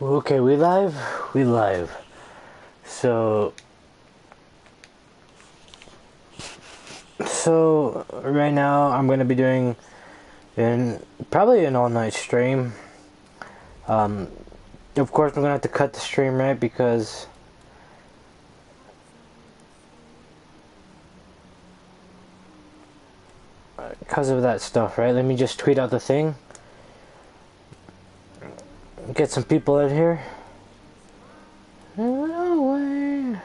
Okay, we live? We live. So, right now I'm gonna be doing probably an all-night stream. Of course, I'm gonna have to cut the stream, right? Because of that stuff, right? Let me just tweet out the thing. Get some people in here. No way.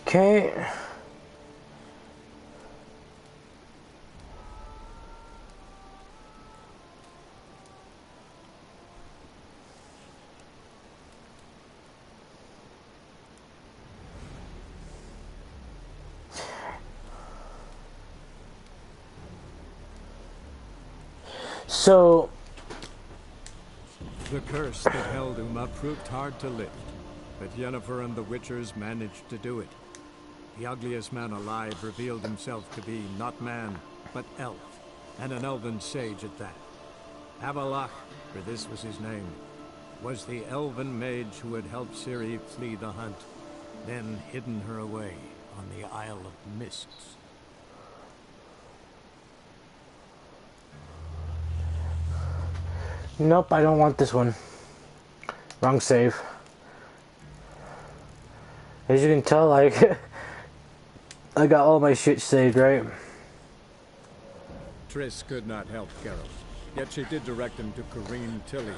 Okay. So, The curse that held Uma proved hard to lift, but Yennefer and the Witchers managed to do it. The ugliest man alive revealed himself to be not man, but elf, and an elven sage at that. Avallac'h, for this was his name, was the elven mage who had helped Ciri flee the hunt, then hidden her away on the Isle of Mists. nope, I don't want this one. Wrong save. As you can tell, like, I got all my shit saved, right? Triss could not help Geralt, yet she did direct him to Corrine Tilly,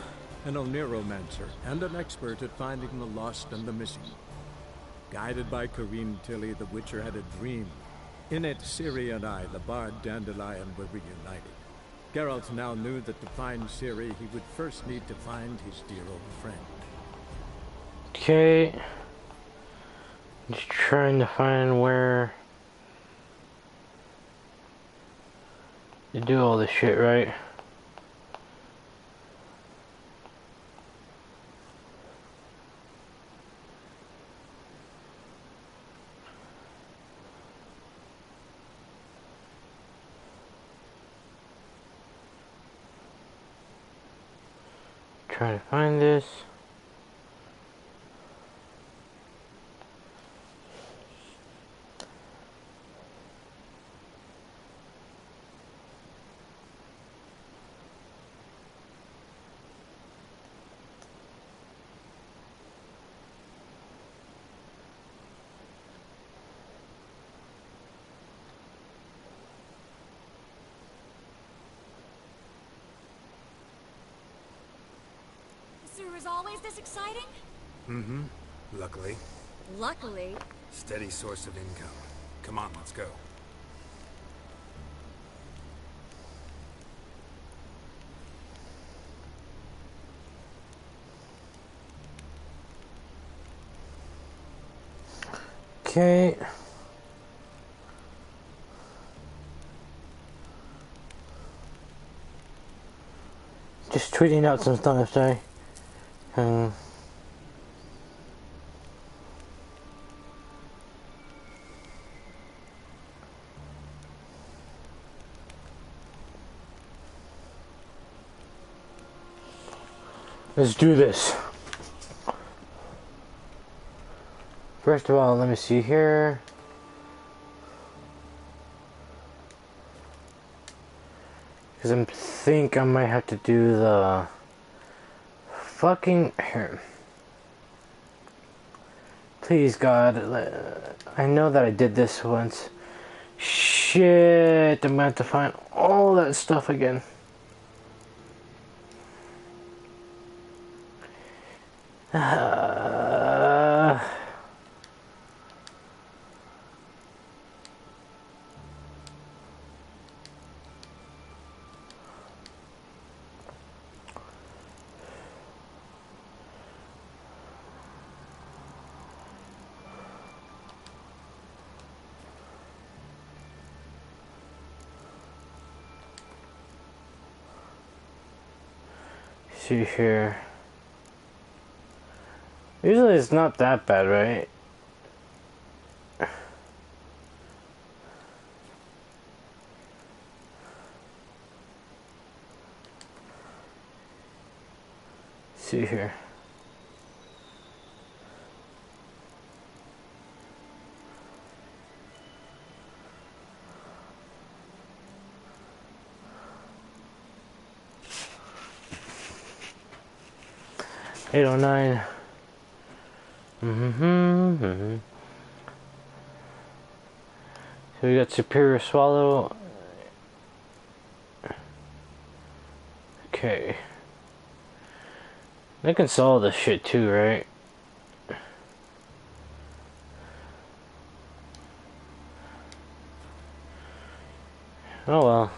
an Oniromancer and an expert at finding the lost and the missing. Guided by Corrine Tilly, the Witcher had a dream. In it, Ciri and I, the bard Dandelion, were reunited. Geralt now knew that to find Ciri, he would first need to find his dear old friend. Okay. Just trying to find where to do all this shit, right? Trying to find this. Was always this exciting? Mm-hmm. Luckily. Luckily. Steady source of income. Come on, let's go. Okay. Just tweeting out some stuff, sorry. Let's do this. First of all, let me see here. Because I think I might have to do the fucking here. Please, God. I know that I did this once. Shit, I'm gonna have to find all that stuff again. see here. Usually it's not that bad, right? See here. $809. So we got Superior Swallow. Okay. They can sell this shit too, right? Oh well.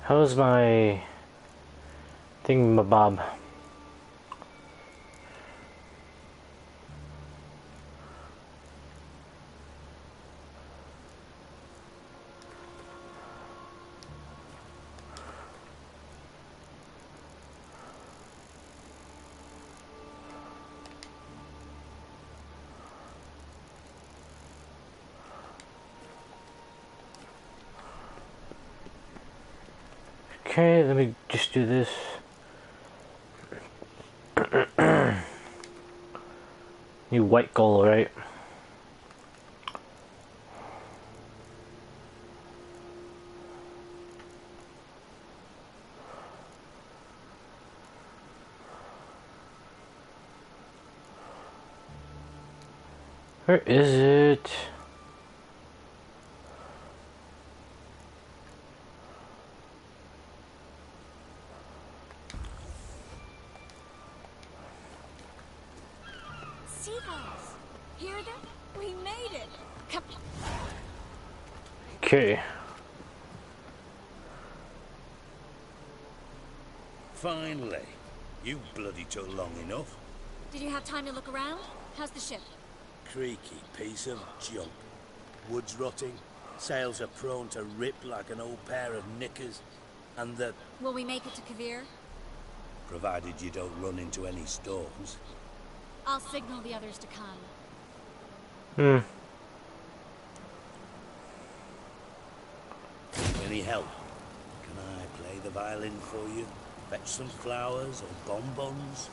How's my thingamabob? Okay, let me just do this. New white gold, right? Where is it? Seagulls. Hear them? We made it. Come. Okay. Finally. You bloody took long enough. Did you have time to look around? How's the ship? Creaky piece of junk. Wood's rotting. Sails are prone to rip like an old pair of knickers. And the... Will we make it to Kavir? Provided you don't run into any storms. I'll signal the others to come. Any help? Can I play the violin for you? Fetch some flowers or bonbons?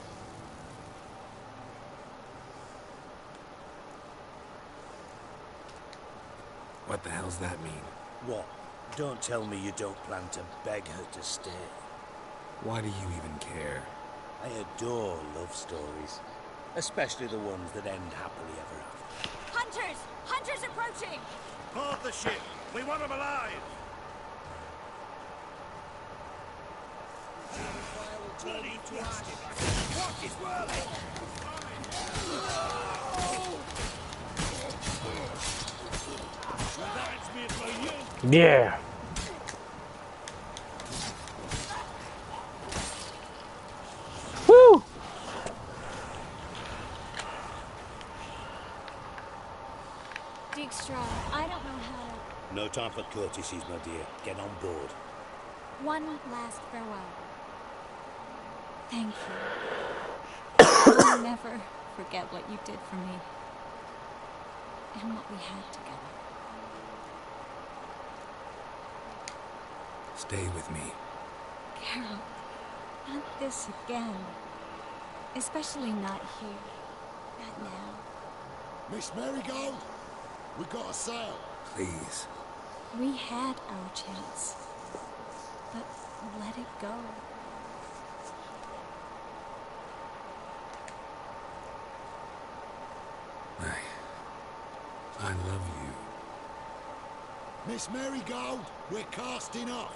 What the hell's that mean? What? Don't tell me you don't plan to beg her to stay. Why do you even care? I adore love stories. Especially the ones that end happily ever after. Hunters! Hunters approaching! Board the ship! We want them alive! Bloody twisted! What is whirling? Reminds me of my youth! Yeah. Woo! Dijkstra, I don't know how to... No time for courtesies, my dear. Get on board. One last farewell. Thank you. I'll never forget what you did for me. And what we had together. Stay with me. Carol, not this again. Especially not here. Not now. Miss Marigold, we got a sail. Please. We had our chance. But let it go. I love you. Miss Marigold, we're casting off.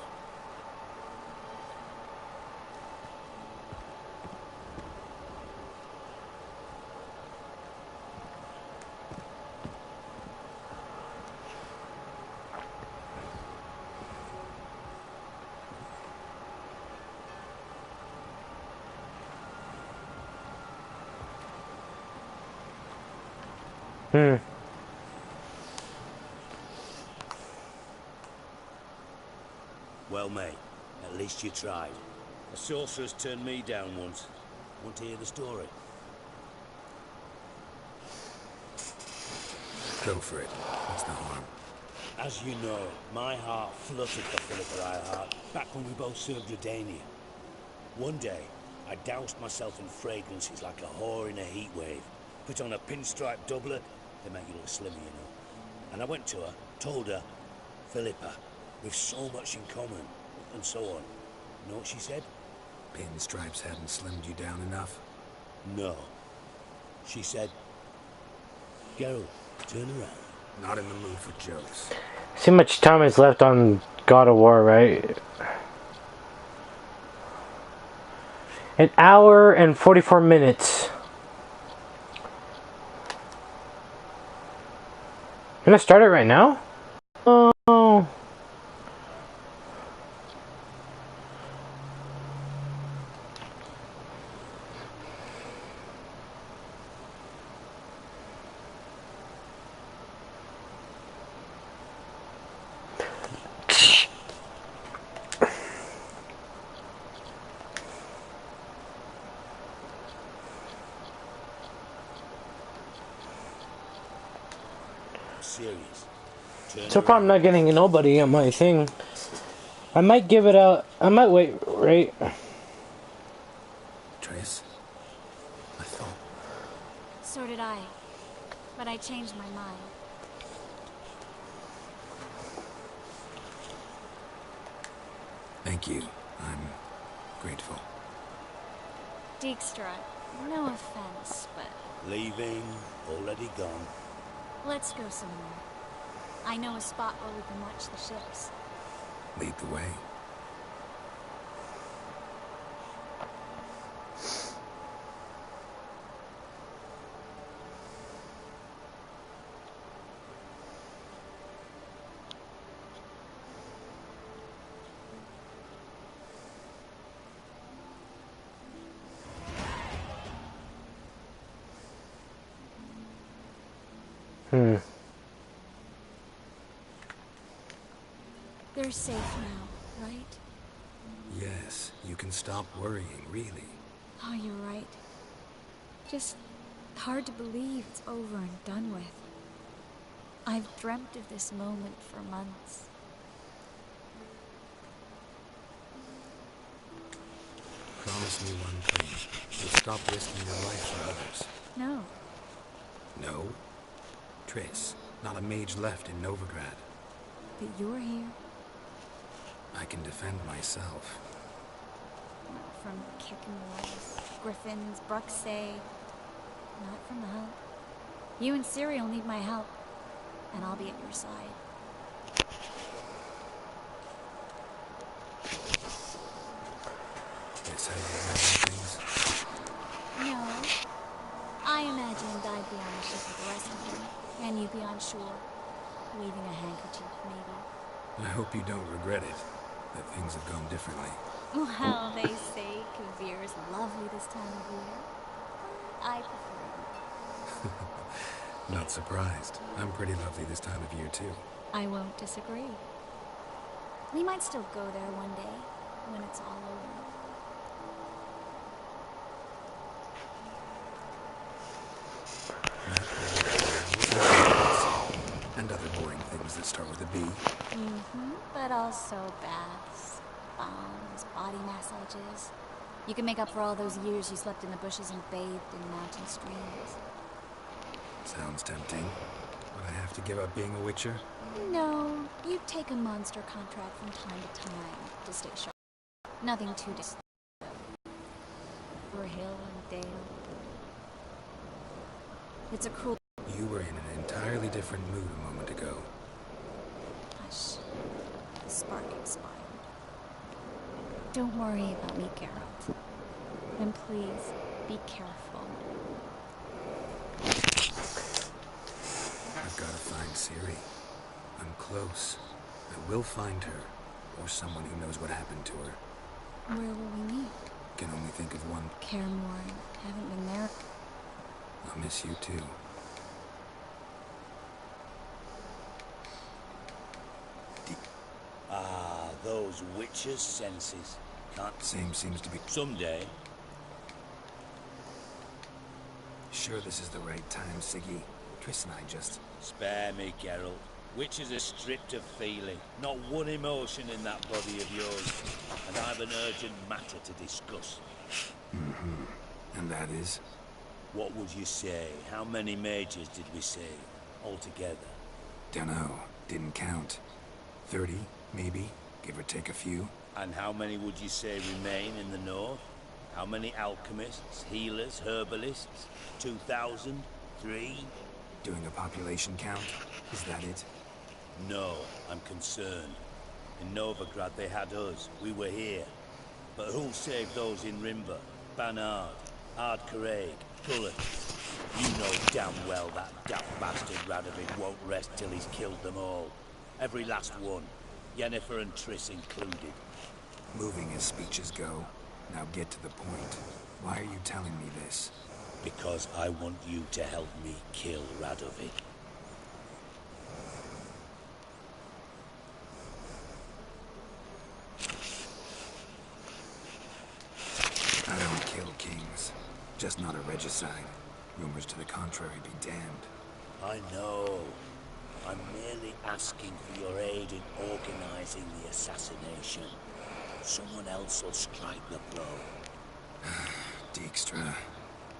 Hmm. Well, mate, at least you tried. A sorceress turned me down once. Want to hear the story? Go for it. What's the harm? As you know, my heart fluttered for Philippa Eilhart back when we both served Redania. One day, I doused myself in fragrances like a whore in a heat wave. Put on a pinstripe doublet, they make you look slimmer, you know. And I went to her, told her, Philippa, we've so much in common, and so on. You know what she said? Pinstripes hadn't slimmed you down enough? No. She said, Geralt, turn around. Not in the mood for jokes. See how much time is left on God of War, right? An hour and 44 minutes. I'm gonna start it right now? Oh. Serious. Turn So far I'm not getting nobody on my thing. I might give it out. I might wait, right? Triss? I thought... So did I. But I changed my mind. Thank you. I'm grateful. Dijkstra, no offense, but Leaving, already gone. let's go somewhere. I know a spot where we can watch the ships. Lead the way. They're safe now, right? Yes, you can stop worrying, really. Oh, you're right. Just hard to believe it's over and done with. I've dreamt of this moment for months. Promise me one thing. You'll stop risking your life for others. No. No? Triss, not a mage left in Novigrad. But you're here. I can defend myself. Not from kicking walls, griffins, Bruxay. Not from the help. You and Ciri will need my help. And I'll be at your side. That's how you imagine things. No. I imagined I'd be on the ship with the rest of them. And you'd be on shore. Waving a handkerchief, maybe. I hope you don't regret it. That things have gone differently. Well, they say Kavir is lovely this time of year. I prefer it. Not surprised. I'm pretty lovely this time of year, too. I won't disagree. We might still go there one day, when it's all over. And other boring things that start with a B. But also baths, bombs, body massages. You can make up for all those years you slept in the bushes and bathed in mountain streams. Sounds tempting. Would I have to give up being a witcher? No, you take a monster contract from time to time to stay sharp. Nothing too distant. For hill and dale. It's a cruel... You were in an entirely different mood a moment ago. Hush. The spark expired. Don't worry about me, Geralt. And please, be careful. I've got to find Ciri. I'm close. I will find her. Or someone who knows what happened to her. Where will we meet? Can only think of one. Kaer Morhen. Haven't been there. I'll miss you too. Those witches' senses. Can't... Same seems to be... Someday. Sure this is the right time, Siggy? Triss and I just... Spare me, Geralt. Witches are stripped of feeling. Not one emotion in that body of yours. And I've an urgent matter to discuss. And that is? What would you say? How many mages did we save altogether? Dunno. Didn't count. 30, maybe? Give or take a few? And how many would you say remain in the north? How many alchemists, healers, herbalists? 2,000? 3? Doing a population count? Is that it? No, I'm concerned. In Novigrad they had us. We were here. But who'll save those in Rimba? Banard, Ardcaraig, Cullen. You know damn well that daft bastard Radovid won't rest till he's killed them all. Every last one. Yennefer and Triss included. Moving as speeches go. Now get to the point. Why are you telling me this? Because I want you to help me kill Radovid. I don't kill kings. Just not a regicide. Rumors to the contrary be damned. I know. I'm merely asking for your aid in organizing the assassination. Someone else will strike the blow. Dijkstra.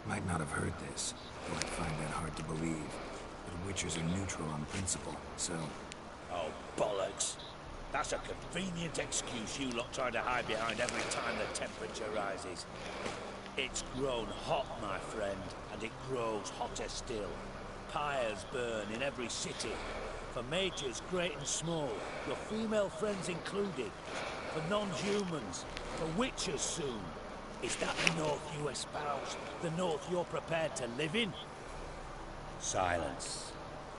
Might not have heard this, though I'd find that hard to believe. But Witchers are neutral on principle, so... Oh, bollocks. That's a convenient excuse you lot try to hide behind every time the temperature rises. It's grown hot, my friend, and it grows hotter still. Pyres burn in every city. For mages great and small, your female friends included. For non-humans, for witchers soon. Is that the North you espouse? The North you're prepared to live in? Silence.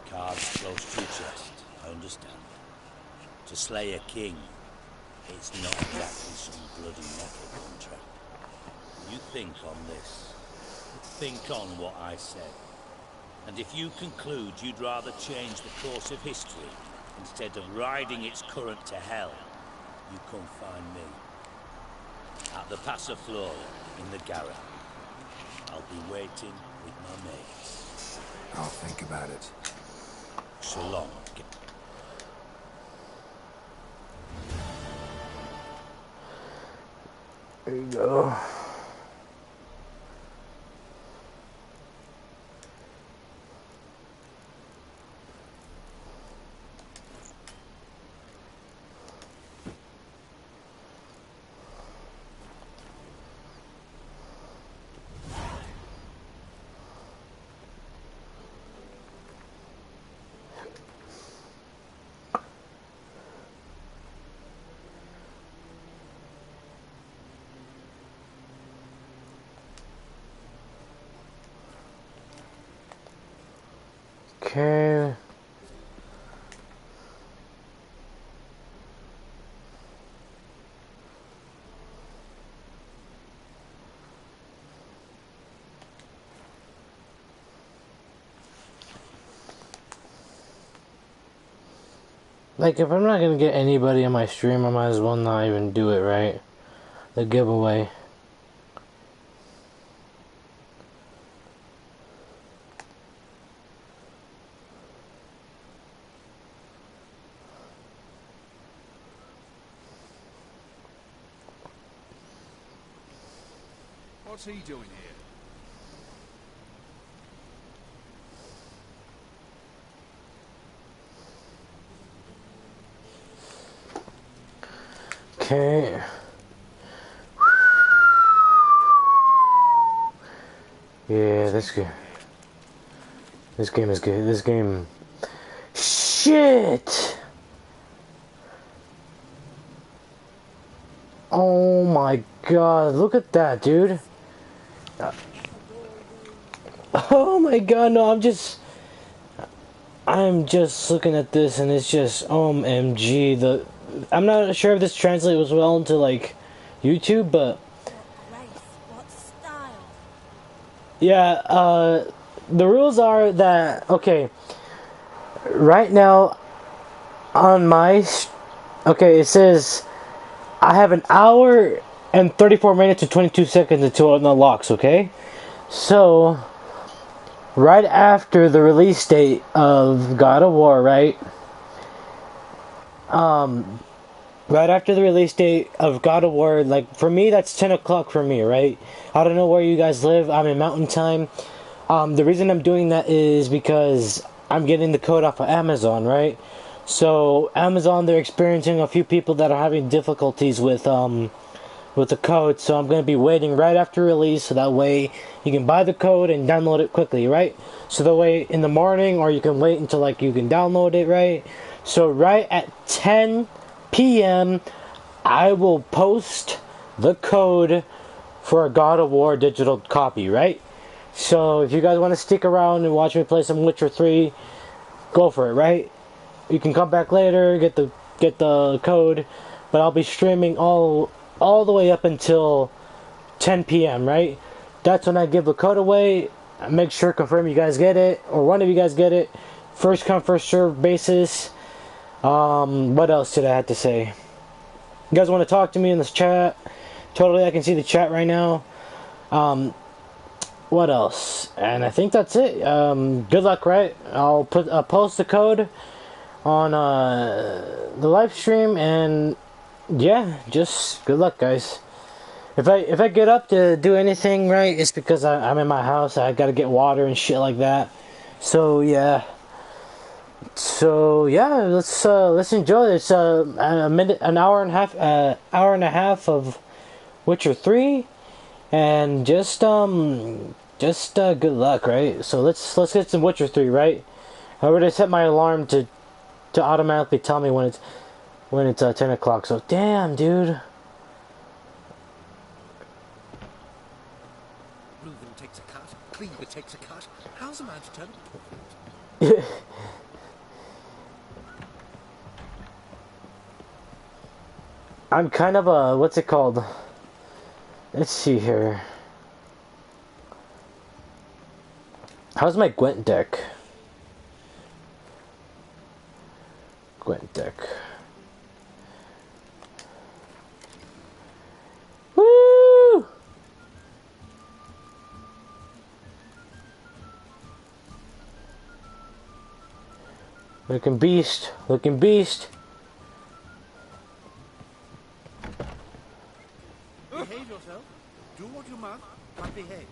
Cards close to your chest. I understand. To slay a king, it's not exactly some bloody metal contract. You think on this. Think on what I said. And if you conclude you'd rather change the course of history instead of riding its current to hell, you come find me. At the Passiflora in the Garrett. I'll be waiting with my mates. I'll think about it. So long. There you go. Okay. Like, if I'm not gonna get anybody on my stream, I might as well not even do it, right? The giveaway. What's he doing here? Okay. Yeah, this game. This game is good. This game. Shit! Oh my god, look at that, dude. Oh my god, no, I'm just looking at this and it's just OMG. I'm not sure if this translates well into like YouTube, but What race? What style? yeah, the rules are that, okay, right now on my, okay, it says I have an hour and 34 minutes and 22 seconds until it unlocks, okay? So, right after the release date of God of War, right? Right after the release date of God of War, like, for me, that's 10 o'clock for me, right? I don't know where you guys live. I'm in Mountain Time. The reason I'm doing that is because I'm getting the code off of Amazon, right? So, Amazon, they're experiencing a few people that are having difficulties with the code, so I'm going to be waiting right after release, so that way you can buy the code and download it quickly, right? So that way in the morning, or you can wait until, like, you can download it, right? So right at 10 p.m., I will post the code for a God of War digital copy, right? So if you guys want to stick around and watch me play some Witcher 3, go for it, right? You can come back later, get the code, but I'll be streaming all the way up until 10 p.m., right? That's when I give the code away. Make sure, confirm you guys get it, or one of you guys get it. First come, first serve basis. What else did I have to say? You guys want to talk to me in this chat? Totally, I can see the chat right now. What else? And I think that's it. Good luck, right? I'll post the code on the live stream, and yeah, just good luck, guys. If I get up to do anything, right, it's because I'm in my house. I gotta get water and shit like that. So yeah. Let's enjoy this. An hour and a half of Witcher 3, and just good luck, right? So let's get some Witcher 3, right? I already set my alarm to automatically tell me when it's 10 o'clock. So damn, dude. Reuben takes a cut. Cleaver takes a cut. How's a man to turn a profit? I'm kind of a, what's it called? Let's see here. How's my Gwent deck? Gwent deck. Woo! Looking beast. Looking beast. Behave yourself. Do what you must, but behave.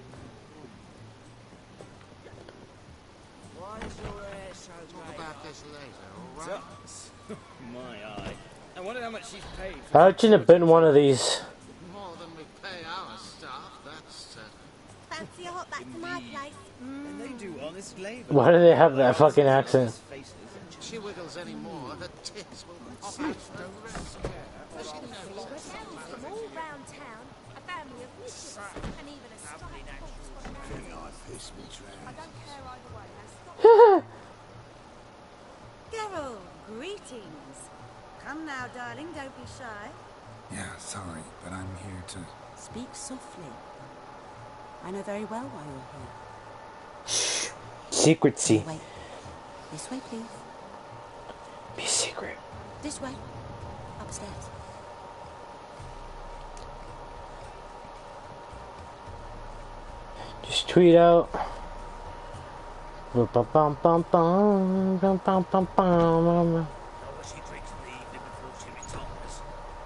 Why is your hair so Talk about this later, all right? My eye. I wonder how much she's paid. I shouldn't have been one of these. More than we pay our staff, that's... Fancy a hop back to my place? And they do honest labour. Why do they have that fucking accent? She wiggles any more, her tits will pop out the rest. She knows. From all round town, a family of witches, and even a stock I don't care either way. Now stop. Geralt, greetings. Come now, darling, don't be shy. Yeah, sorry, but I'm here to... Speak softly. I know very well why you're here. Secrecy. Wait. This way, please. Be secret. This way. Upstairs. Just tweet out. Nobody drinks in the evening before she retires.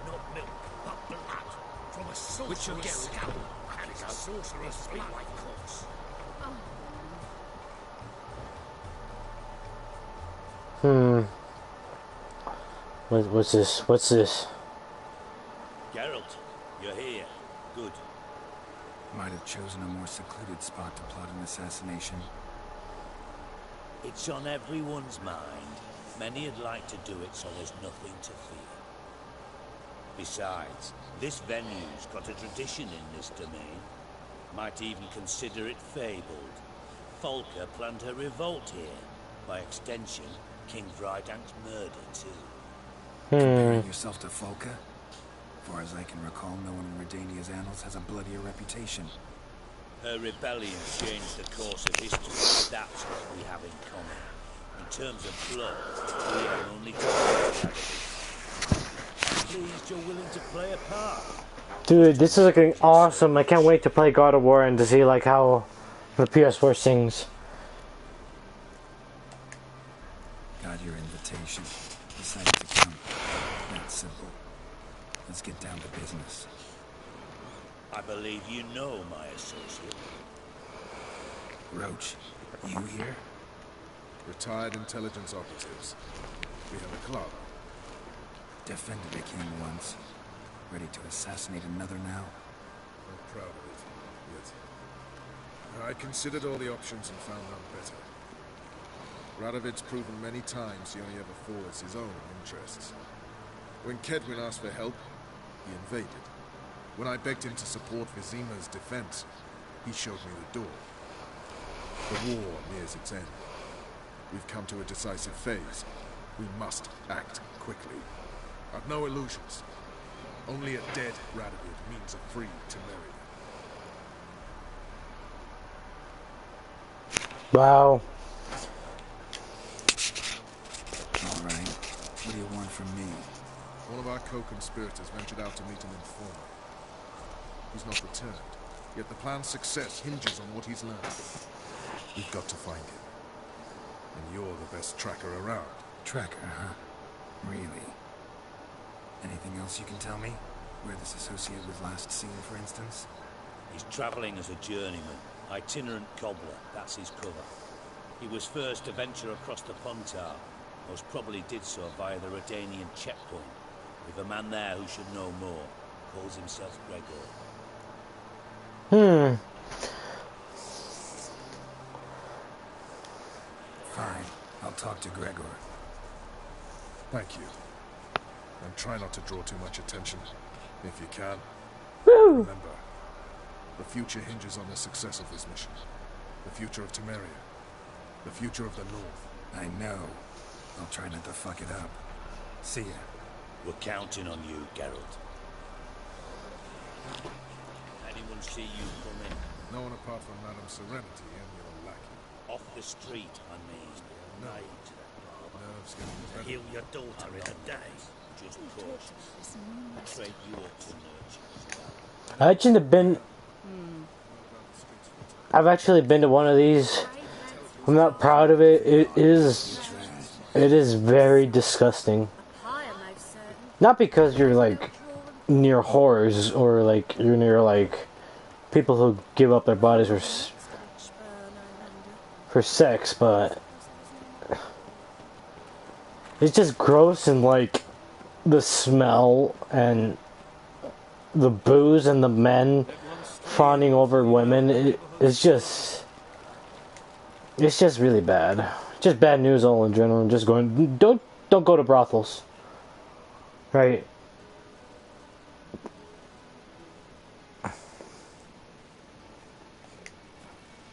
Not milk, but blood. From a sorcerer's skull. And it's a sorcerer's blood, of course. What's this? What's this? Geralt, you're here. Good. Might have chosen a more secluded spot to plot an assassination. It's on everyone's mind. Many would like to do it so there's nothing to fear. Besides, this venue's got a tradition in this domain. Might even consider it fabled. Folka planned her revolt here. By extension, King Vrydank's murder too. Comparing yourself to Folka? Far as I can recall, no one in Redania's annals has a bloodier reputation. Her rebellion changed the course of history. That's what we have in common. In terms of blood, we are only pleased you're willing to play a part. Dude, this is looking awesome. I can't wait to play God of War and to see like how the PS4 sings. Got your invitation. Decided to come. That's simple. Let's get down to business. I believe you know my associate. Roach, you here? Retired intelligence operatives. We have a club. Defended a king once. Ready to assassinate another now? I'm proud of it, yet I considered all the options and found none better. Radovid's proven many times he only ever forwards his own interests. When Kedwin asked for help, he invaded. When I begged him to support Vizima's defense, he showed me the door. The war nears its end. We've come to a decisive phase. We must act quickly. I've no illusions. Only a dead Radovid means a free Temeria. Wow. Alright. What do you want from me? One of our co-conspirators ventured out to meet an informer. He's not returned, yet the plan's success hinges on what he's learned. We've got to find him. And you're the best tracker around. Tracker, huh? Really? Anything else you can tell me? Where this associate was last seen, for instance? He's travelling as a journeyman. Itinerant cobbler, that's his cover. He was first to venture across the Pontar. Most probably did so via the Redanian checkpoint. With a man there who should know more. Calls himself Gregor. Fine. I'll talk to Gregor. Thank you. And try not to draw too much attention, if you can. Remember, the future hinges on the success of this mission. The future of Temeria. The future of the North. I know. I'll try not to fuck it up. See ya. We're counting on you, Geralt. Anyone see you come in? No one apart from Madame Serenity and your lackey. Off the street, I mean. No. Right. Nerves getting the better. Heal your daughter in a day. Just cautious. Trade your to nurture. I actually have been. I've actually been to one of these. I'm not proud of it. It is very disgusting. Not because you're like near whores or like you're near like people who give up their bodies for sex, but it's just gross, and like the smell and the booze and the men fawning over women. It's just really bad. Just bad news all in general. Just going, don't go to brothels, right?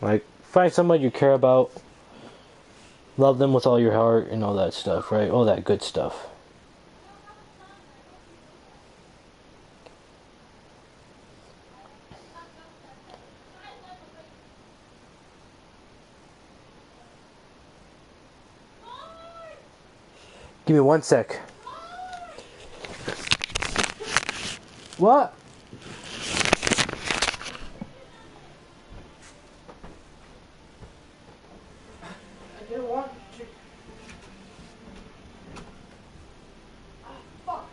Like, find someone you care about, love them with all your heart, and all that stuff, right? All that good stuff. Give me 1 sec. What? I didn't want to. Fuck.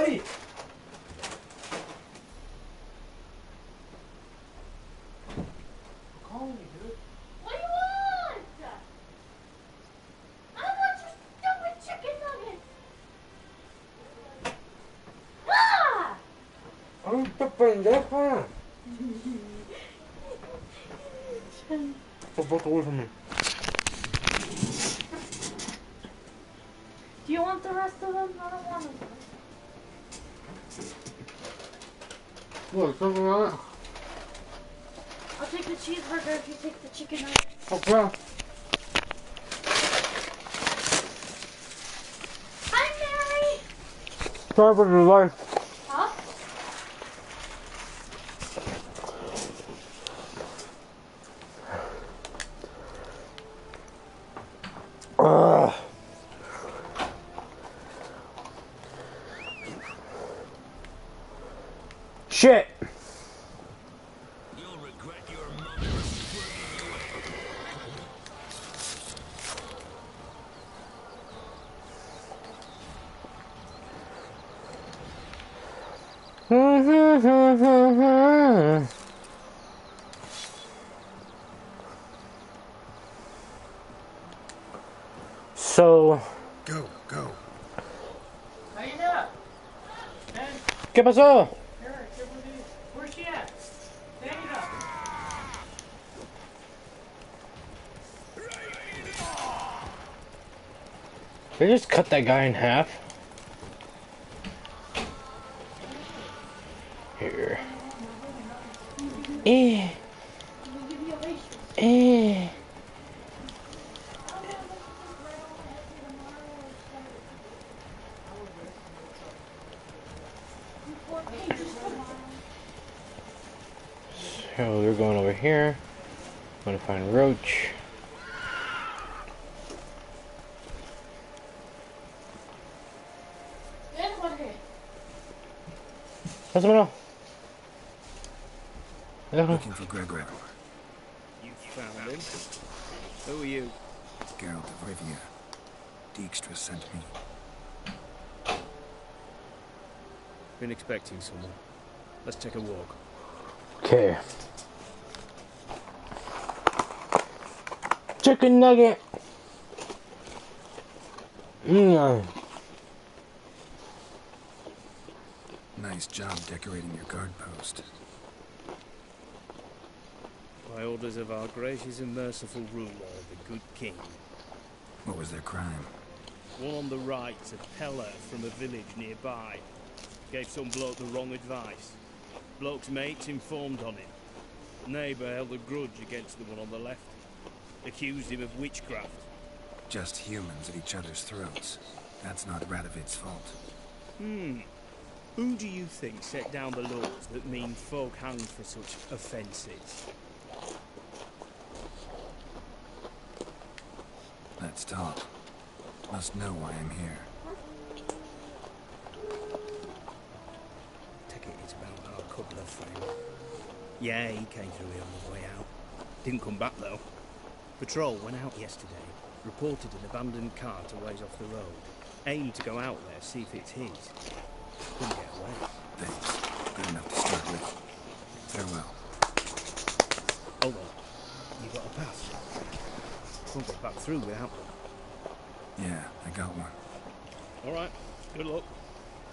buddy. I'm calling you, dude. What do you want? I want your stupid chicken nuggets. Ah! I'm the pendejo. Get back away from me. Do you want the rest of them? I don't want them. What, something on it? I'll take the cheeseburger if you take the chicken nuggets. Okay. Hi, Mary! Sorry for the life. Huh? Shit. You'll regret your mother So, Go, go. ¿qué pasó? Where's she at? They just cut that guy in half. Here. Eh. Eh. So we're going over here. I'm gonna find Roach. Pásamelo. Looking for Gregor. You found him. Who are you? Geralt of Rivia. Dijkstra sent me. Been expecting someone. Let's take a walk. Okay. Chicken nugget. Nice job decorating your guard post. By orders of our gracious and merciful ruler, the good king. What was their crime? One on the right, a peller from a village nearby. Gave some bloke the wrong advice. Bloke's mates informed on him. Neighbour held a grudge against the one on the left. Accused him of witchcraft. Just humans at each other's throats. That's not Radovid's fault. Who do you think set down the laws that mean folk hanged for such offences? Let's talk. Must know why I'm here. Take it it's about our couple of friends. Yeah, he came through here on the way out. Didn't come back though. Patrol went out yesterday. Reported an abandoned cart a ways off the road. Aimed to go out there, see if it's his. Couldn't get away. Thanks. Good enough to start with. Farewell. Hold on. You got a pass? Won't get back through without one. Yeah, I got one. Alright, good luck.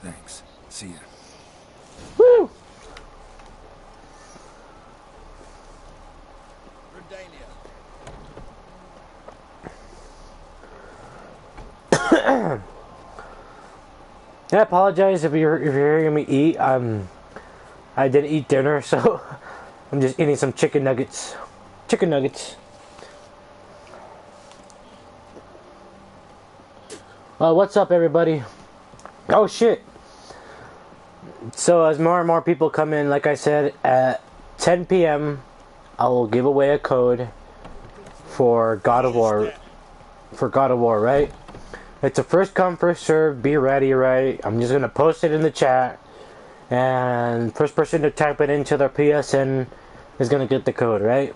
Thanks. See ya. Woo! I apologize if you're hearing me eat. I didn't eat dinner, so I'm just eating some chicken nuggets. Chicken nuggets. What's up, everybody? Oh shit! So as more and more people come in, like I said, at 10 p.m. I will give away a code for God of War. For God of War, right? It's a first come, first serve. Be ready, right? I'm just gonna post it in the chat, and first person to type it into their PSN is gonna get the code, right?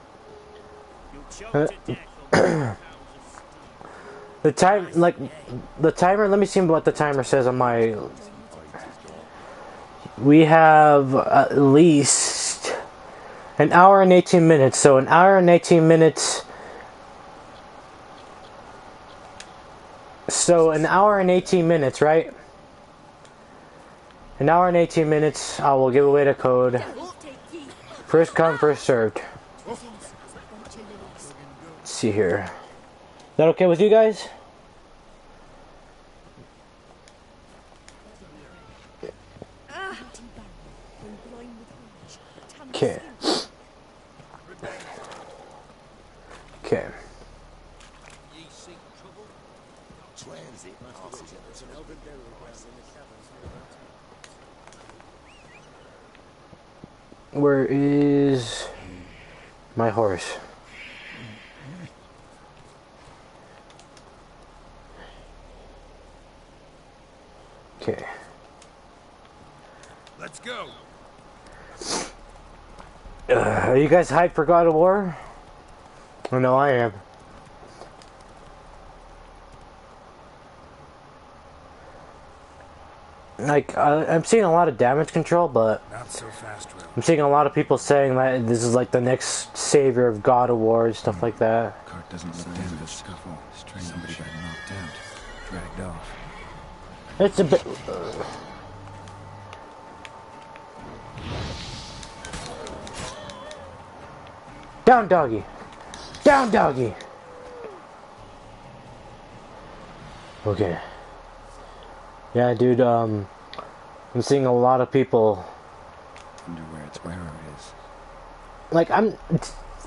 The time, like the timer. Let me see what the timer says on my. we have at least an hour and 18 minutes. So an hour and 18 minutes. So an hour and 18 minutes, right? An hour and 18 minutes. I will give away the code. First come, first served. Let's see here. Is that okay with you guys? Okay. Okay. Where is my horse? Okay. Let's go. Are you guys hyped for God of War? I know I am. Like, I'm seeing a lot of damage control, but Not so fast, Will. I'm seeing a lot of people saying that this is like the next savior of God of War and stuff like that. Cart doesn't look damaged. A scuffle. Somebody got knocked out. Dragged off. It's a bit... Down, doggy! Down, doggy! Okay. Yeah, dude, I'm seeing a lot of people... Wonder where it is. Like,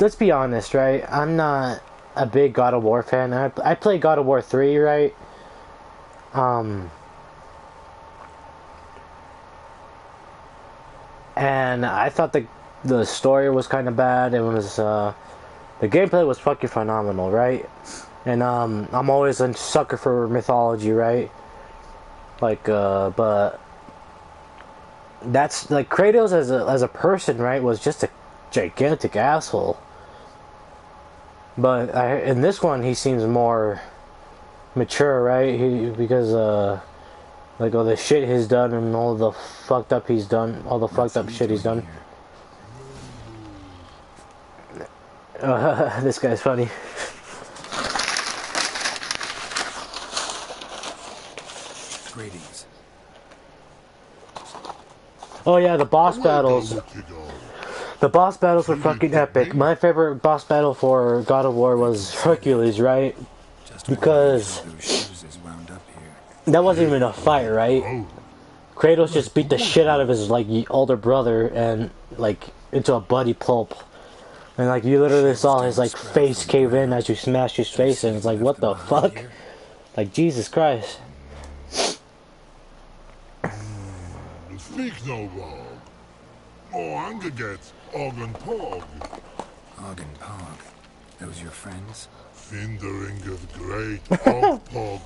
let's be honest, right? I'm not a big God of War fan. I played God of War 3, right? And I thought the story was kind of bad. It was, the gameplay was fucking phenomenal, right? And, I'm always a sucker for mythology, right? Like, but that's, like, Kratos as a person, right, was just a gigantic asshole. But in this one, he seems more mature, right? Because, like, all the shit he's done and all the fucked up he's done, all the fucked up shit he's done. This guy's funny. Greetings. Oh yeah, the boss battles. The boss battles were fucking epic. My favorite boss battle for God of War was Hercules, right? Because that wasn't even a fight, right? Kratos just beat the shit out of his like older brother and like into a bloody pulp. And like you literally saw his like face cave in as you smashed his face, and it's like, what the fuck? Like, Jesus Christ. Speak no wrong. Oh, anger gets Og and Pog. Og and Pog. Those your friends? Finderingeth great Og Pog.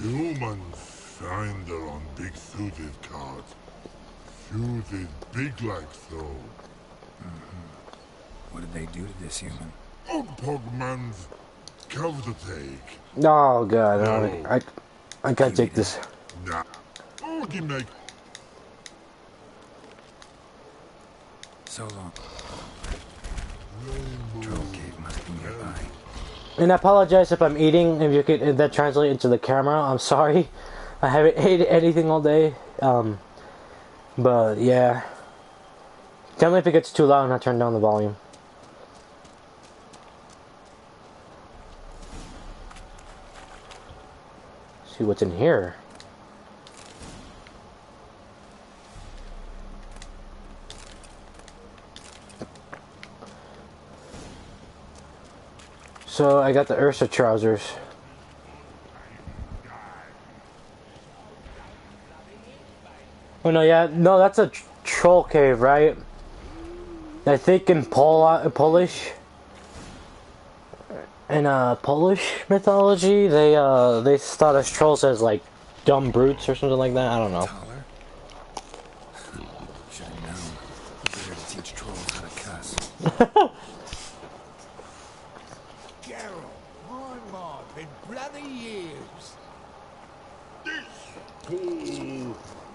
Human finder on big suited cart. Suited big like so. What did they do to this human? Og Pog man's cover to take. Oh god, no. I can't take this. Nah. Oggy make. So long. Troll cave must be nearby. And I apologize if I'm eating, if that translate into the camera. I'm sorry. I haven't ate anything all day. But yeah. Tell me if it gets too loud and I turn down the volume. See what's in here. So I got the Ursa trousers. Oh no, yeah, no, that's a troll cave, right? I think in Polish, in Polish mythology, they thought us trolls as like dumb brutes or something like that. I don't know. Should have known. Better to teach trolls how to cuss.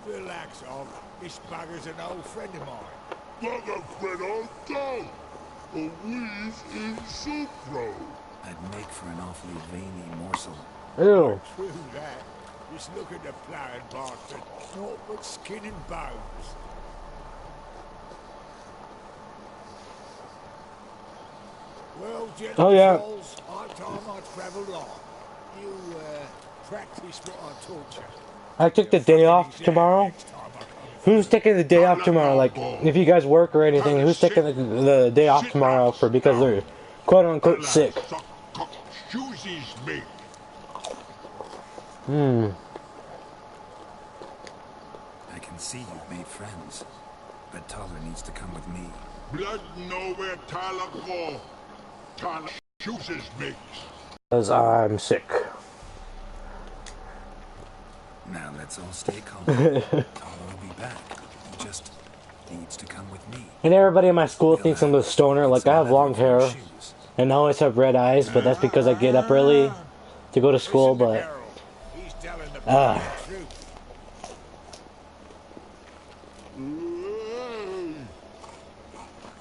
Relax, Og. This bugger's an old friend of mine. Not a friend of dog. A wheeze in soup roll. I'd make for an awfully veiny morsel. Ew. True that. Just look at the ploughing bastard. Naught but skin and bones. Well, gentlemen, Oh, yeah. high time I travelled on. You, practice what I taught you. I took the day off tomorrow. Who's taking the day off tomorrow? Like, if you guys work or anything, who's taking the day off tomorrow for because they're quote unquote sick? Hmm. I can see you've made friends, but Taller needs to come with me. Blood know where Tyler go. Tyler chooses me. Because I'm sick. Now let's all stay calm. Taller will be back. He just needs to come with me. And everybody in my school thinks I'm the stoner. Like, I have long hair and I always have red eyes, but that's because I get up early to go to school, but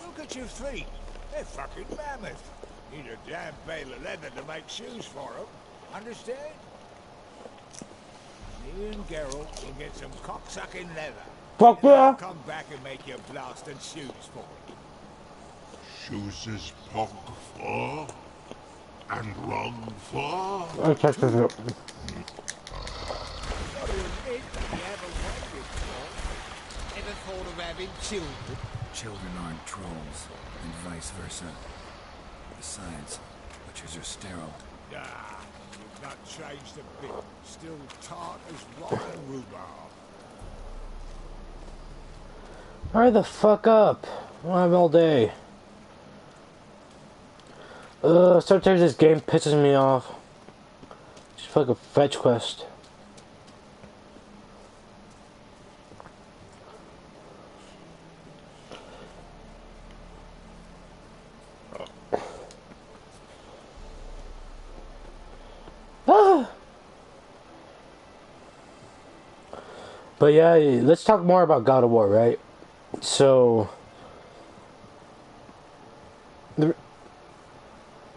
Look at your feet. They're fucking mammoth. Need a damn bale of leather to make shoes for them. Understand? Me and Geralt will get some cocksucking leather. Fuck And I'll yeah! come back and make you blasted shoes for it. Shoes is punk for and run for. I'll check this out. Got to admit that you haven't waited for. Ever thought of having children? Children aren't trolls, and vice versa. Besides, witches are sterile. Ah, you've not changed a bit. Still tart as rotten rhubarb. Hurry the fuck up. I have all day. Sometimes this game pisses me off. Just like a fetch quest. Ah! But yeah, let's talk more about God of War, right? So,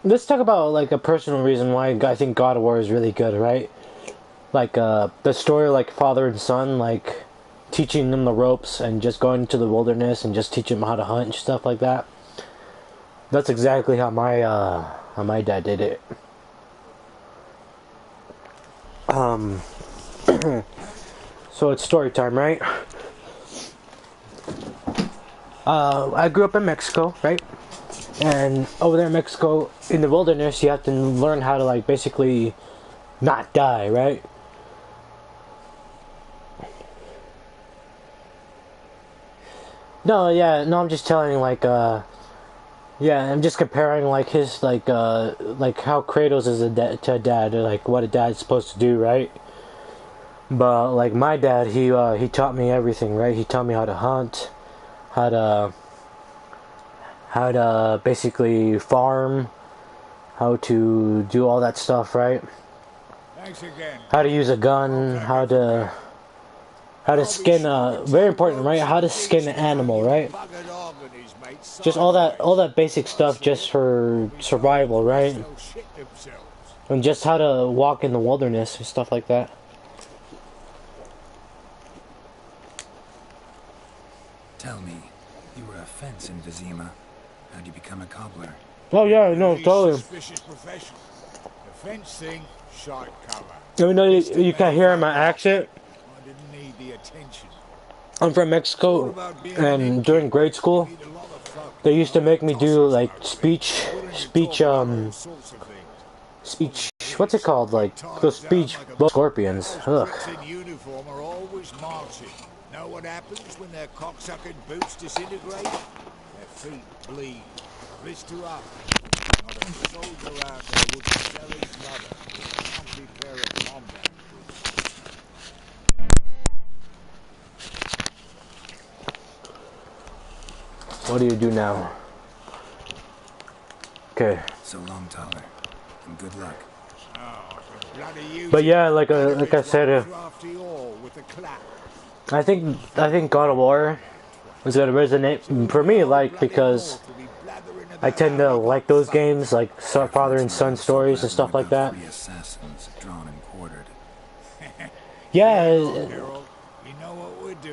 let's talk about like a personal reason why I think God of War is really good, right? Like the story, like father and son, like teaching them the ropes and just going to the wilderness and just teaching them how to hunt and stuff like that. That's exactly how my dad did it. So it's story time, right? I grew up in Mexico, right? And over there in Mexico, in the wilderness, you have to learn how to, like, basically not die, right? No, yeah, no, I'm just telling, like, yeah, I'm just comparing, like, his, like how Kratos is to a dad, like, what a dad's supposed to do, right? But, like, my dad, he taught me everything, right? He taught me how to hunt, how to basically farm, how to do all that stuff, right? Thanks again. How to use a gun, how to skin very important, right? How to skin an animal, right? Just all that basic stuff just for survival, right? And just how to walk in the wilderness and stuff like that. Tell me, you were a fence in Vizima. How'd you become a cobbler? Oh yeah, no, totally. Suspicious profession. The fence thing, shite cover. Even though you can't hear my accent, I didn't need the attention. I'm from Mexico, and during grade school, they used to make me do like speech, what's it called? Like those speech scorpions. Ugh. In uniform are always marching. Know what happens when their cocksucking boots disintegrate? Their feet bleed. Blister up. Not a soldier out there would sell his mother. Can't prepare a combat What do you do now? Okay. So long, Taller, and good luck. But yeah, like I said, I think God of War is gonna resonate for me, like, because I tend to like those games, like father and son stories and stuff like that. Yeah,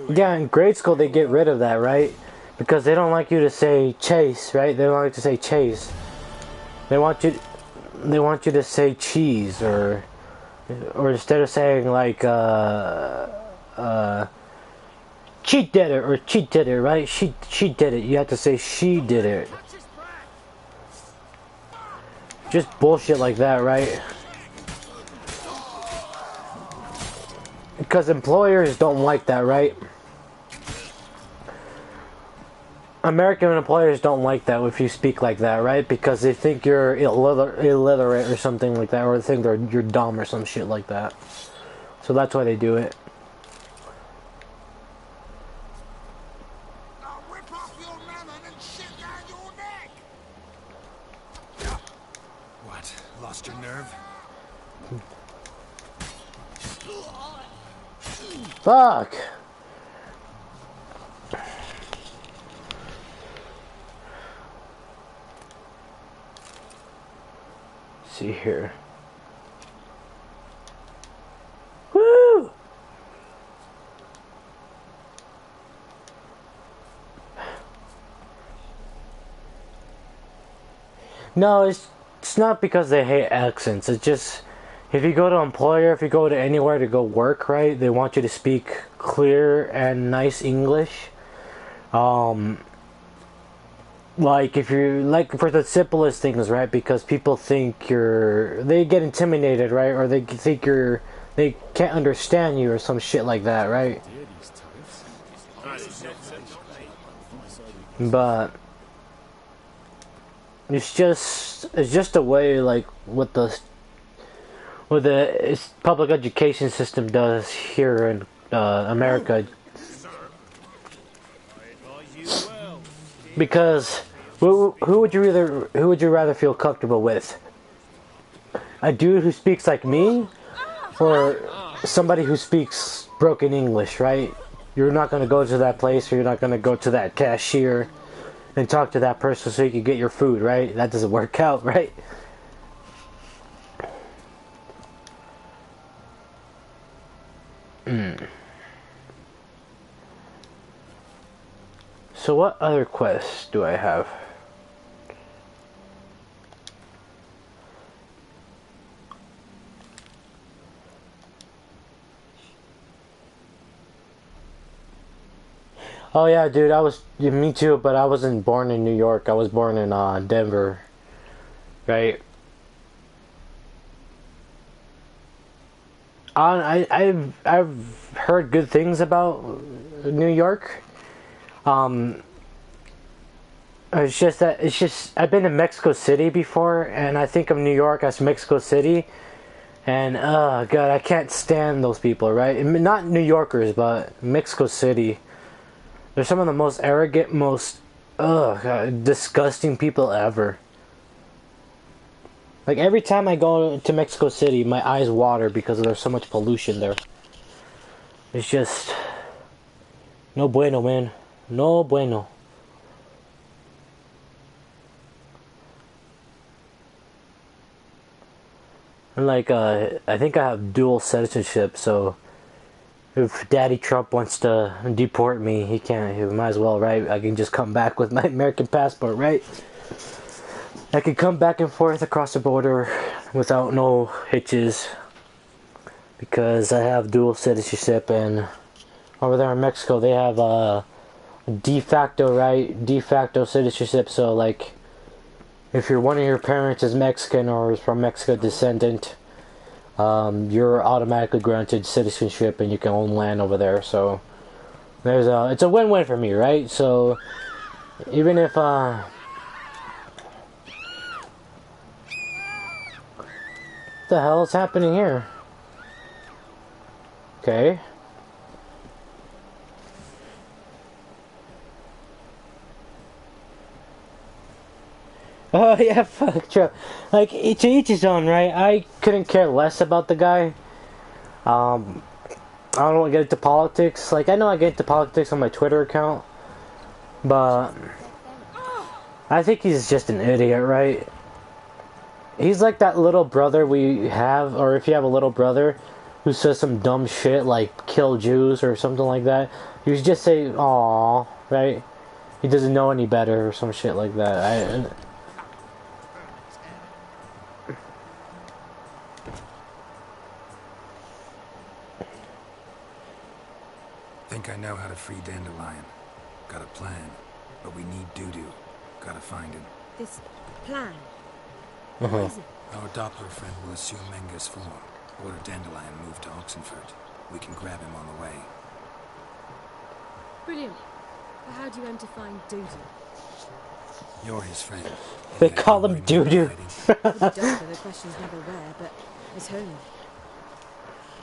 yeah. In grade school, they get rid of that, right? Because they don't like you to say chase, right? They don't like to say chase. They want you to say cheese, or instead of saying like she did it, or she did it, right? She did it. You have to say she did it. Just bullshit like that, right? Because employers don't like that, right? American employers don't like that if you speak like that, right? Because they think you're illiterate or something like that, or they think you're dumb or some shit like that. So that's why they do it. What? Lost your nerve? Fuck! See here. Woo! No, it's not because they hate accents. It's just if you go to employer, if you go to anywhere to go work, right? They want you to speak clear and nice English. Like if you're like for the simplest things, right? Because people think they get intimidated, right? Or they think they can't understand you or some shit like that, right? But it's just a way, like what the public education system does here in America. Because who would you rather feel comfortable with? A dude who speaks like me, or somebody who speaks broken English, right? You're not going to go to that place, or you're not going to go to that cashier and talk to that person so you can get your food, right? That doesn't work out, right? So what other quests do I have? Oh yeah, dude, me too, but I wasn't born in New York. I was born in Denver, right? I've heard good things about New York. It's just I've been to Mexico City before, and I think of New York as Mexico City, and God, I can't stand those people, right? Not New Yorkers, but Mexico City. They're some of the most arrogant, most God, disgusting people ever. Like every time I go to Mexico City, my eyes water because there's so much pollution there. It's just no bueno, man. No bueno. And like, I think I have dual citizenship, so if Daddy Trump wants to deport me, he might as well, right? I can just come back with my American passport, right? I can come back and forth across the border without no hitches because I have dual citizenship, and over there in Mexico they have de facto, right? De facto citizenship, so like if one of your parents is Mexican or is from Mexico descendant, you're automatically granted citizenship and you can own land over there. So it's a win-win for me, right? So even if what the hell is happening here? Okay. Oh yeah, fuck Trump. Like, to each his own, right? I couldn't care less about the guy. I don't get into politics. Like, I know I get into politics on my Twitter account, but I think he's just an idiot, right? He's like that little brother we have, or if you have a little brother who says some dumb shit like kill Jews or something like that, you just say, "Aw," right? He doesn't know any better or some shit like that. Think I know how to free Dandelion. Got a plan, but we need Dudu. Gotta find him. This plan? Uh-huh. What is it? Our Doppler friend will assume Menger's form. Order Dandelion moved to Oxenfurt. We can grab him on the way. Brilliant. But how do you aim to find Dudu? You're his friend. They call him Dudu. The question's never where, but as whom?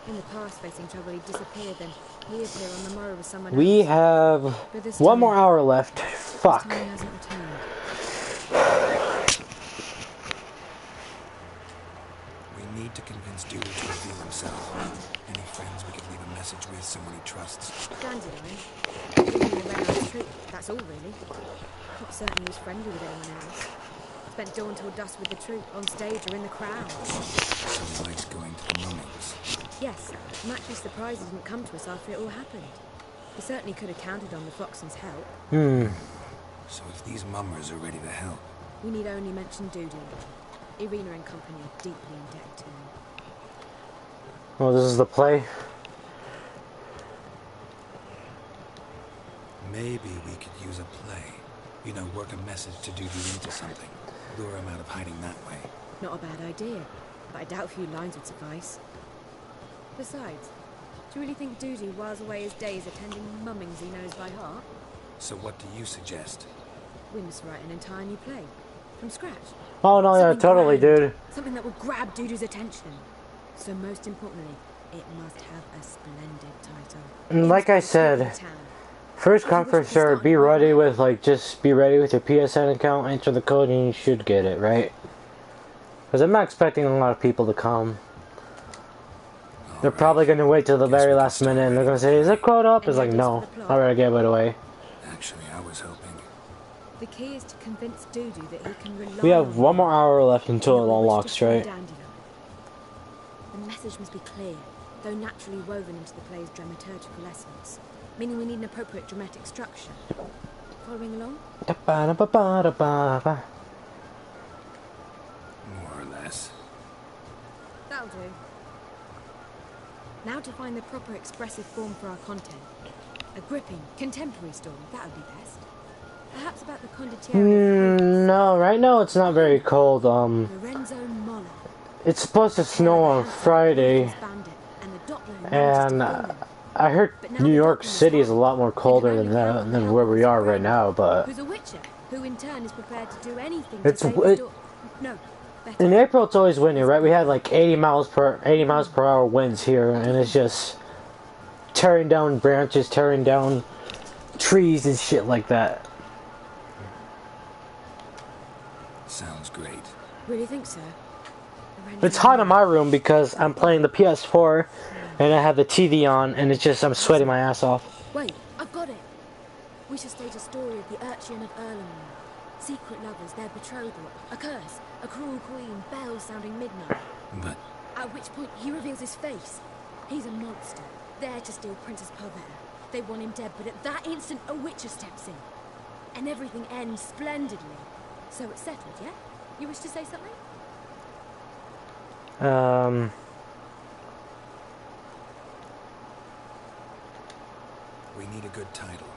In the past, facing trouble, he disappeared, then he appeared on the morrow with someone We else. have one more hour left. Fuck. This time he hasn't returned. We need to convince Dudu to reveal himself. Any friends we could leave a message with, someone he trusts. Dandelion. Bringing the Reynolds troop, that's all really. Not certain he was friendly with anyone else. Spent dawn till dusk with the troop, on stage or in the crowd. So he likes going to the mummings. Yes, I'm actually surprised he didn't come to us after it all happened. He certainly could have counted on the Foxen's help. So if these mummers are ready to help... We need only mention Dudu. Irina and company are deeply indebted to him. Well, this is the play. Maybe we could use a play. You know, work a message to Dudu into something. Lure him out of hiding that way. Not a bad idea, but I doubt a few lines would suffice. Besides, do you really think Dudu whiles away his days attending mummings he knows by heart? So what do you suggest? We must write an entire new play. From scratch. Oh no, yeah, Something totally, grand, dude. Something that will grab Dudu's attention. So most importantly, it must have a splendid title. And like I said, first come, first serve. Be ready with be ready with your PSN account. Enter the code, and you should get it, right? Because I'm not expecting a lot of people to come. They're probably going to wait till the very last minute, and they're going to say, "Is it code up?" It's like, no. Alright, get it away. Actually, I was hoping. The key is to convince Dudu that he can rely We have on one more hour left until it unlocks, right? The message must be clear, though naturally woven into the play's dramaturgical essence, meaning we need an appropriate dramatic structure. Following along? More or less. That'll do. Now to find the proper expressive form for our content. A gripping, contemporary story, that would be best. Perhaps about the condottieri. No, right now it's not very cold. Lorenzo Molla. It's supposed to snow on Friday, and I heard New York City is a lot more colder than that, than where we are right now. But Who's a witcher, who in turn is prepared to do anything it's to save his daughter. No, better. in April it's always windy, right? We had like 80 miles per hour winds here, and it's just tearing down branches, tearing down trees and shit like that. Sounds great. Really think so? It's hot in my room because I'm playing the PS4 and I have the TV on, and it's just I'm sweating my ass off. Wait, I've got it. We should stage a story of the Urchin of Erlenmeer. Secret lovers, their betrothal, a curse, a cruel queen, bells sounding midnight. But... At which point he reveals his face. He's a monster, there to steal Princess Pavetta. They want him dead, but at that instant a witcher steps in. And everything ends splendidly. So it's settled, yeah? You wish to say something? We need a good title.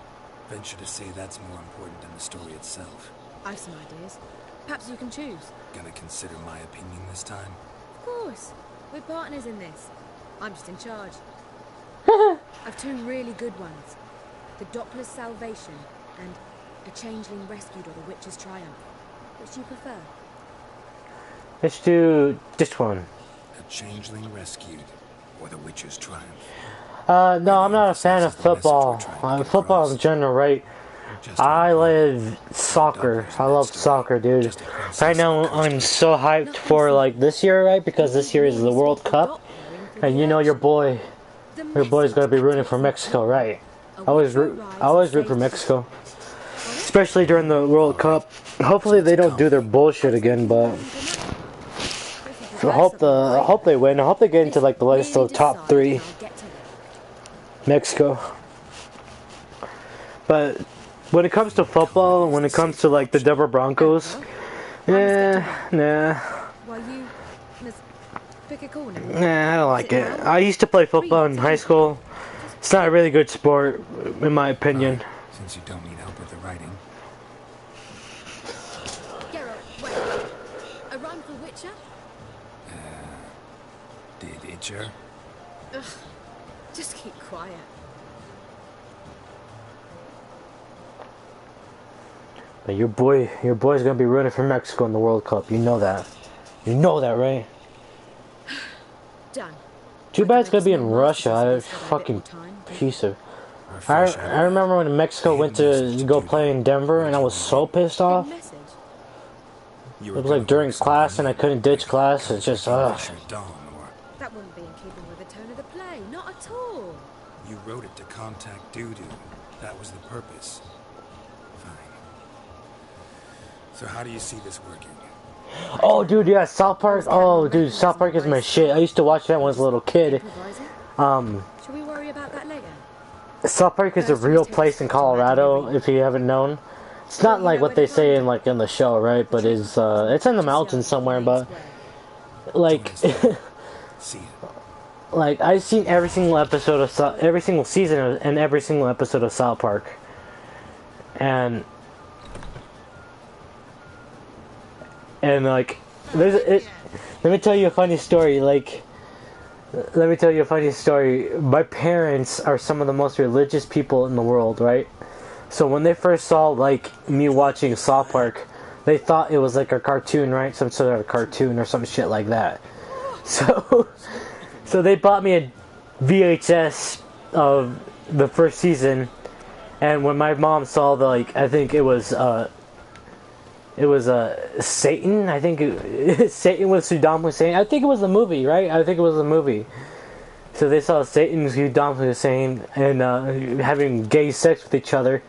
Venture to say that's more important than the story itself. I've some ideas. Perhaps you can choose. Gonna consider my opinion this time? Of course. We're partners in this. I'm just in charge. I've two really good ones. The Doppler's Salvation and A Changeling Rescued or The Witch's Triumph. Which do you prefer? Let's do this one. A Changeling Rescued or The Witch's Triumph. No, I'm not a fan of football. Football in general, right? I love soccer. I love soccer, dude. Right now, I'm so hyped for, like, this year, right? Because this year is the World Cup. And you know your boy Your boy's gonna be rooting for Mexico, right? I always root for Mexico. Especially during the World Cup. Hopefully they don't do their bullshit again, but I hope they win. I hope they get into like the list of the top 3. Mexico. But when it comes to football and when it comes to like the Denver Broncos, nah. Nah, I don't like it. I used to play football in high school. It's not a really good sport, in my opinion. Since you don't need help with the writing. Geralt, wait. A rhyme for Witcher? Did Itcher? Ugh. Just keep quiet. But your boy's gonna be rooting for Mexico in the World Cup. You know that. You know that, right? Done. Too bad it's gonna be in Russia. I fucking piece of. I remember when Mexico went to go play in Denver, and I was so pissed off. It was like during class, and I couldn't ditch class. It's just That wouldn't be in keeping with the tone of the play. Not at all. You wrote it to contact Dudu. That was the purpose. Fine. So how do you see this working? Oh, dude, yeah, South Park. Oh, dude, South Park is my shit. I used to watch that when I was a little kid. Should we worry about that later? South Park is a real place in Colorado. If you haven't known, it's not like what they say in like in the show, right? But it's in the mountains somewhere. But like, like I've seen every single episode of every single season and every single episode of South Park, and like let me tell you a funny story. Let me tell you a funny story. My parents are some of the most religious people in the world, right? So when they first saw like me watching South Park, they thought it was like a cartoon, right? Some sort of cartoon or some shit like that. So they bought me a VHS of the first season, and when my mom saw the I think it was Satan. I think Satan was Saddam Hussein. I think it was a movie, right? I think it was a movie. So they saw Satan, Saddam Hussein, and having gay sex with each other.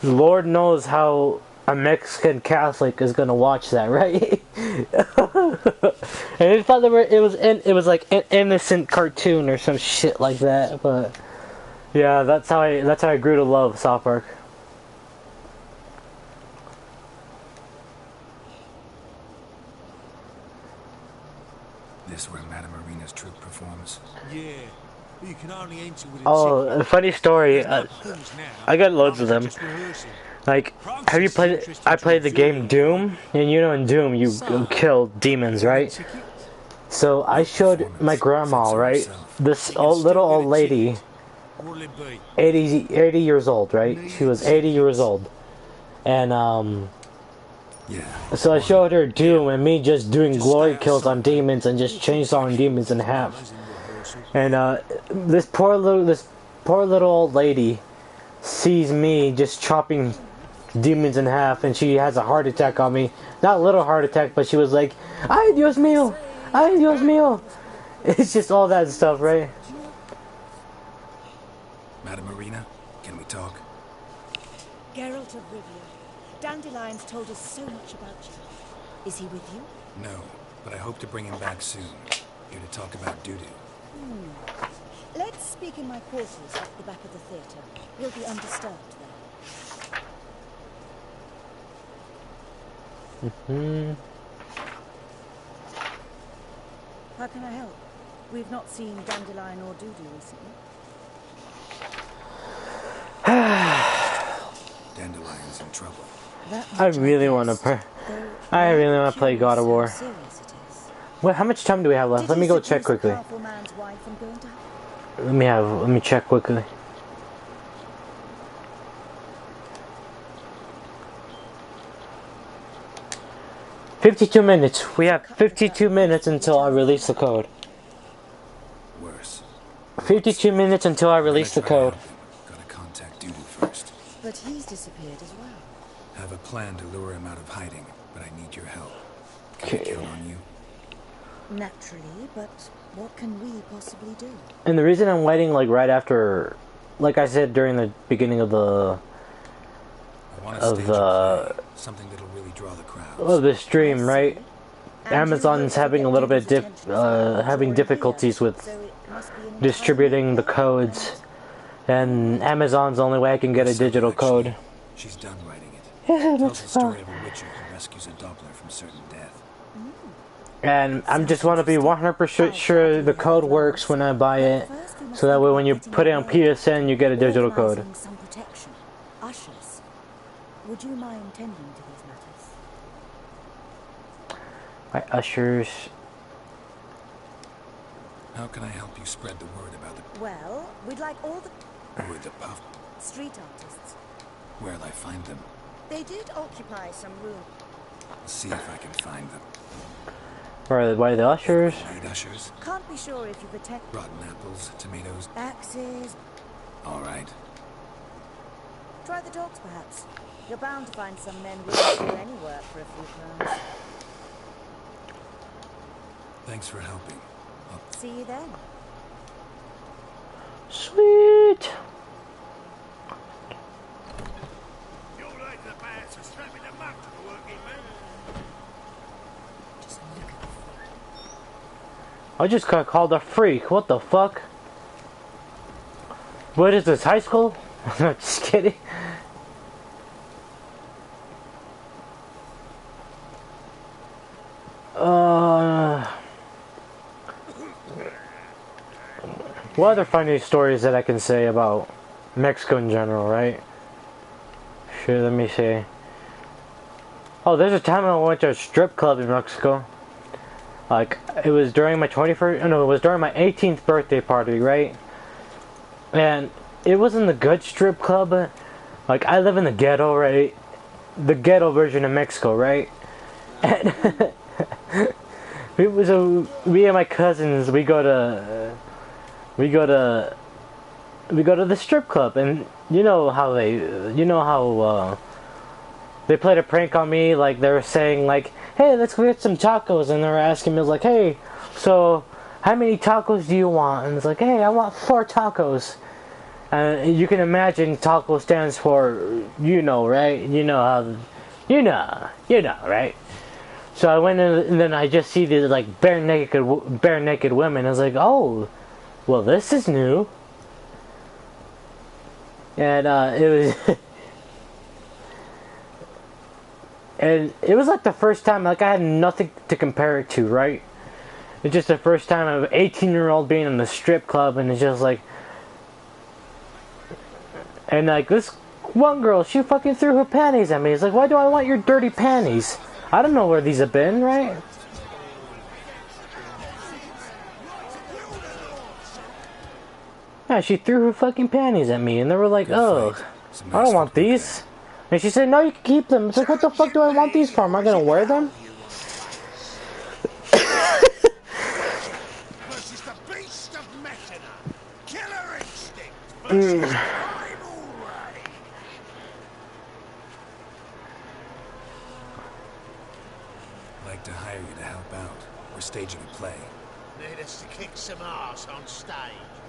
Lord knows how a Mexican Catholic is gonna watch that, right? And they thought it was like an innocent cartoon or some shit like that. But yeah, that's how I grew to love South Park. This where Madame Marina's troupe performs? Yeah. You can only enter with Oh, a funny story. I got loads of them. Like, have you played? I played the game Doom, and you know in Doom you kill demons, right? So I showed my grandma, right? This little old lady, 80 years old, right? She was 80 years old, and so I showed her Doom and me just doing glory kills on demons and just chainsawing demons in half. And this poor little old lady sees me just chopping demons in half, and she has a heart attack on me. Not a little heart attack, but she was like, "Ay, Dios mío! Ay, Dios mío!" It's just all that stuff, right? Madame Marina, can we talk? Geralt of Rivia, Dandelion's told us so much about you. Is he with you? No, but I hope to bring him back soon. Here to talk about Dudu. Let's speak in my quarters at the back of the theatre. We'll be undisturbed there. How can I help? We've not seen Dandelion or Dudu recently. Dandelion's in trouble. I really want to play God of War. Well, how much time do we have left? Let me go check quickly. Let me check quickly. $52 minutes. We have 52 minutes until I release the code. Worse. 52 minutes until I release the code. Gotta contact Dudu first. But he's disappeared as well. Have a plan to lure him out of hiding, but I need your help. Can I count on you? Naturally, but what can we possibly do? And the reason I'm waiting, like, right after, like I said during the beginning of the something that'll really draw the crowd. of the stream, right? Amazon's having a little bit having difficulties with distributing the codes, and Amazon's the only way I can get a digital code. She's done writing it. Yeah, Tells that's the story fine. of a witcher who rescues a Doppler from certain death. And I'm just want to be 100% sure the code works when I buy it, so that way when you put it on PSN, you get a digital code. Some protection. Ushers. Would you mind tending to these matters? My ushers. How can I help you spread the word about the... Well, we'd like all the Who are the puff? street artists. Where'll I find them? They did occupy some room. I'll see if I can find them. Why the ushers? Need ushers? Can't be sure if you've attacked Rotten apples, tomatoes. axes. All right. Try the dogs, perhaps. You're bound to find some men willing to do any work for a few pounds. Thanks for helping. See you then. Sweet. I just got called a freak. What the fuck? What is this, high school? I'm just kidding. What other funny stories that I can say about Mexico in general, right? Sure, let me see. Oh, there's a time I went to a strip club in Mexico. Like, it was during my 21st, no, it was during my 18th birthday party, right? And it wasn't the good strip club. Like, I live in the ghetto, right? The ghetto version of Mexico, right? And me and my cousins, we go to the strip club, and you know how they played a prank on me. Like, they were saying, like, hey, let's go get some tacos, and they were asking me, like, hey, so how many tacos do you want? And it's like, hey, I want 4 tacos. And you can imagine taco stands for, you know, right? You know how, you know, right? So I went in, and then I just see these, like, bare naked women. I was like, oh, well, this is new. And it was and it was like the first time, like, I had nothing to compare it to, right? It's just the first time of an 18-year-old being in the strip club, and it's just like, and like, this one girl, she fucking threw her panties at me. It's like, why do I want your dirty panties? I don't know where these have been, right? Yeah, she threw her fucking panties at me, and they were like, oh, I don't want these. And she said, no, you can keep them. It's like, what the fuck do I want these for? Am I gonna wear them? Versus the beast of Mechana. Killer instinct versus primal rage. I'd like to hire you to help out. We're staging a play. Need us to kick some ass on stage.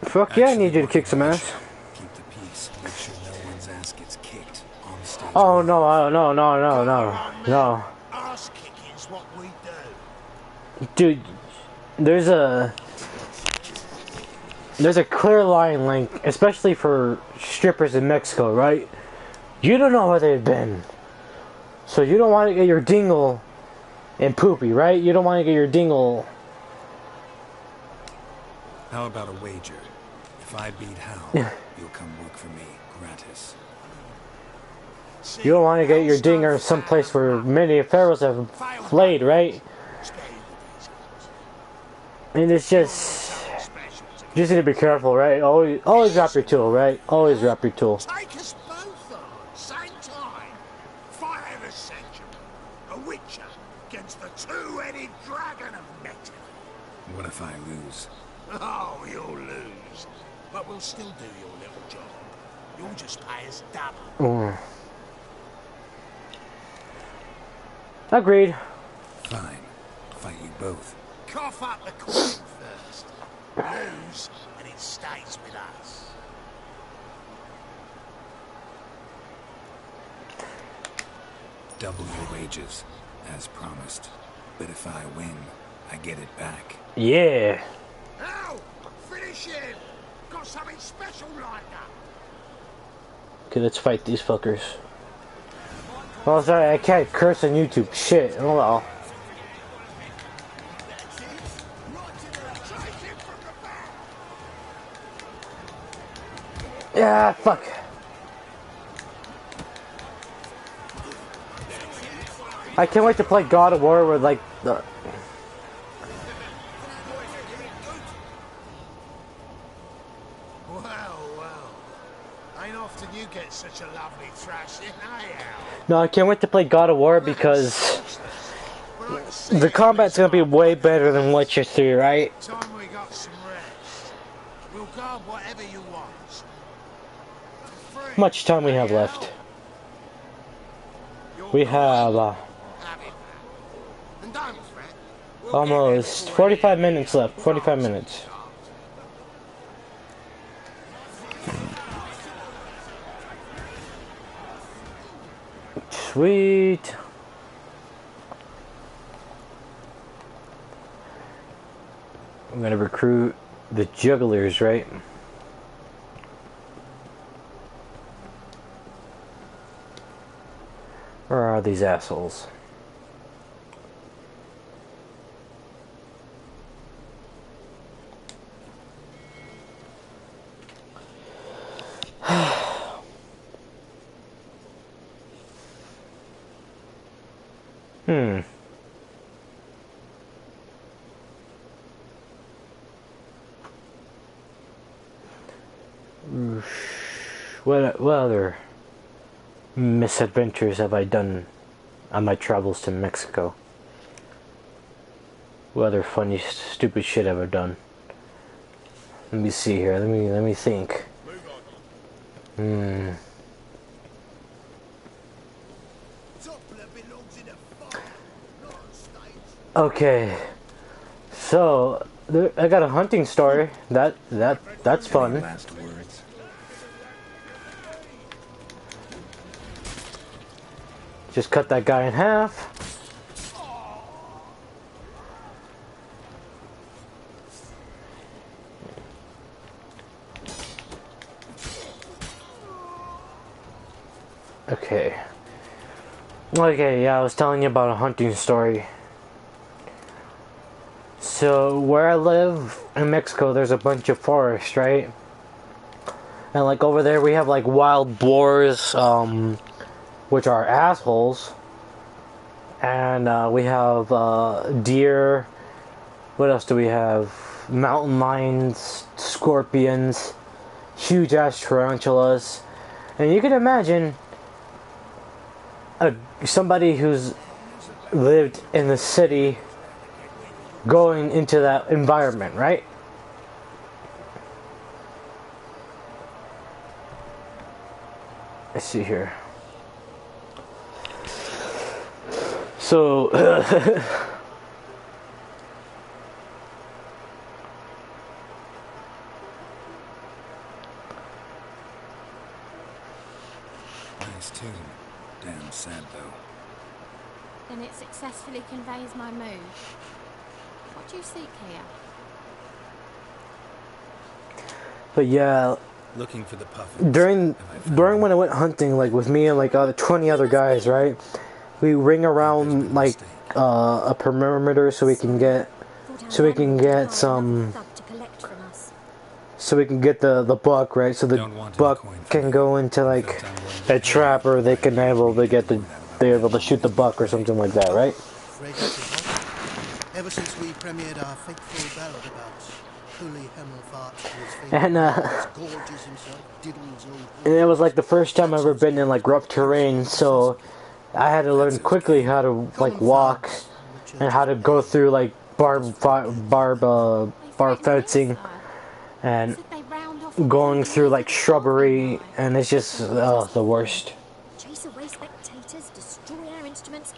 Fuck yeah, I need you to kick some ass. Keep the peace. Make sure no one's ass gets kicked on stage. Oh, no. Ass kicking's what we do. Dude, there's a clear line, like, especially for strippers in Mexico, right? You don't know where they've been. So you don't want to get your dingle in poopy, right? You don't want to get your dingle. How about a wager? If I beat Hal, you'll come work for me, gratis. You don't want to get your dinger someplace where many pharaohs have flayed, right? And it's just need to be careful, right? Always wrap your tool, right? Always wrap your tool. Take us both on, same time. Fight of a century. A witcher against the two-headed dragon of Mechana. What if I lose? Oh, you'll lose. But we'll still do your little job. You'll just pay us double. Agreed. Fine. Fight you both. cough up the Queen first. Lose, and it stays with us. Double your wages, as promised. But if I win, I get it back. Yeah. Ow! Finish him! Got something special lined up. Okay, let's fight these fuckers. Oh, sorry, I can't curse on YouTube. Shit. Oh well. Yeah, fuck. I can't wait to play God of War with like the. Well. Ain't often you get such a lovely thrashing, No, I can't wait to play God of War because the combat's gonna be way better than Witcher 3, right? Time we got some rest. We'll guard whatever you want. How much time we have left? We have almost 45 minutes left. 45 minutes. Sweet. I'm gonna recruit the jugglers, right? Where are these assholes? What other misadventures have I done on my travels to Mexico? What other funny, stupid shit have I done? Let me see here. Let me think. Okay. So I got a hunting story. That's fun. Last words. Just cut that guy in half. Okay. Okay, yeah, I was telling you about a hunting story. So, where I live in Mexico, there's a bunch of forest, right? And like over there, we have like wild boars, which are assholes. And we have deer. What else do we have? Mountain lions, scorpions, huge ass tarantulas. And you can imagine somebody who's lived in the city going into that environment, right? Let's see here. So Nice tune. Damn sad though. Then it successfully conveys my mood. What do you seek here? but yeah, Looking for the puffins. during when I went hunting, like with me and like 20 other guys, right? We ring around like a perimeter so we can get some, so we can get the buck, right? So the buck can go into like a trap, or they can able to get they're able to shoot the buck or something like that, right? Ever since we premiered our fateful ballad about Holy Hemmelfart, and it was like the first time I've ever been in like rough terrain, so I had to learn quickly how to like walk and how to go through like barb fencing and going through like shrubbery, and it's just the worst. Chase away spectators, destroy our instruments.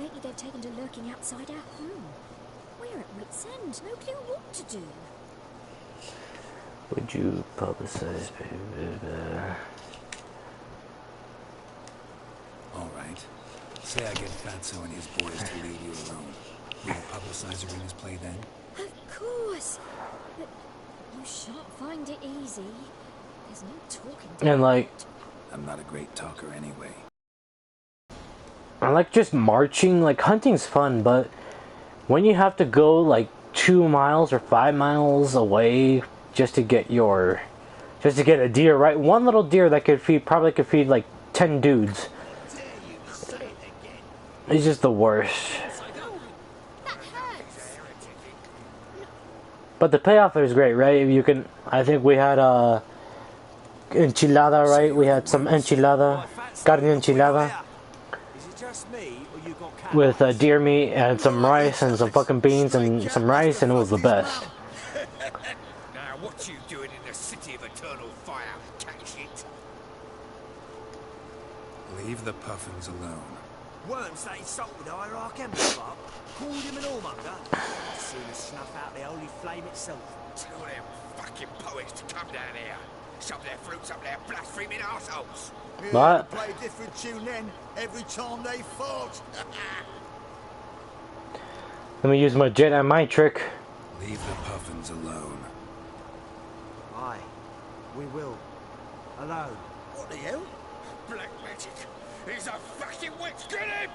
Lately they've taken to lurking outside our home. We're at wit's end. No clue what to do. Would you publicize? All right. Say I get Fatso and his boys to leave you alone. Will you publicize Irina's play then? Of course. But you shan't find it easy. There's no talking to And like, I'm not a great talker anyway. I like just marching. Like, hunting's fun, but when you have to go like 2 miles or 5 miles away just to get a deer, right? One little deer that probably could feed like 10 dudes. It's just the worst. But the payoff is great, right? You can. I think we had enchilada, right? We had some enchilada, carne enchilada, with deer meat and some rice and some fucking beans and some rice, and it was the best. Now, what you doing in the city of eternal fire, cat shit? Leave the puffins alone. Worms that insulted Hierarch Emberspark, called him an whoremonger. I'd sooner snuff out the holy flame itself. Tell them fucking poets to come down here. Shove their fruits up their blaspheming arseholes. What? Play a different tune then, every time they fought. Let me use my Jedi mind trick. Leave the puffins alone. Aye, we will. Alone. What the hell? Black magic. He's a fucking witch. Get him!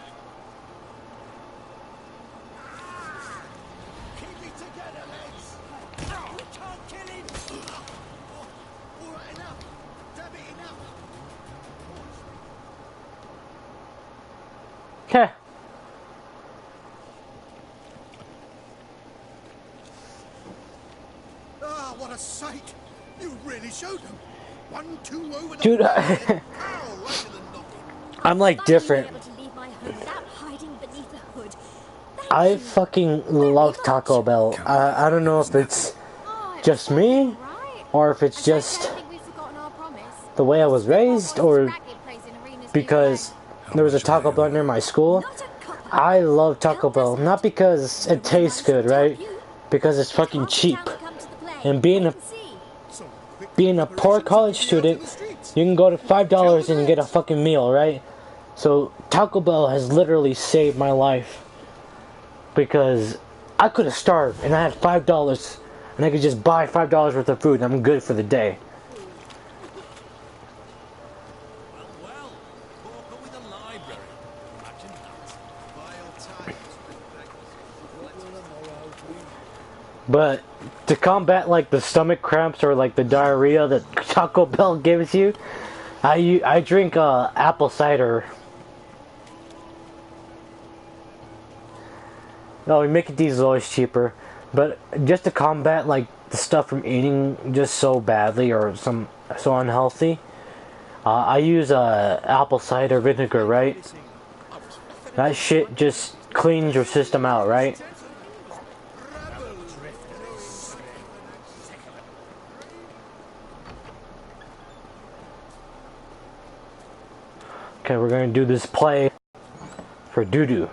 Keep it together, lads. No, we can't kill him. All right, enough. Damn it, enough. Heh. Ah, what a sight. You really showed them. 1-2 over the Dude, I'm like different. I fucking love Taco Bell. I don't know if it's just me, or if it's just the way I was raised, or because there was a Taco Bell near my school. I love Taco Bell, not because it tastes good, right? Because it's fucking cheap. And being a poor college student, you can go to $5 and get a fucking meal, right? So Taco Bell has literally saved my life, because I could have starved and I had $5 and I could just buy $5 worth of food and I'm good for the day. But to combat like the stomach cramps or like the diarrhea that Taco Bell gives you, I drink apple cider. No, we make these always cheaper, but just to combat like the stuff from eating just so badly or so unhealthy, I use apple cider vinegar, right? That shit just cleans your system out, right? Okay, we're gonna do this play for Dudu.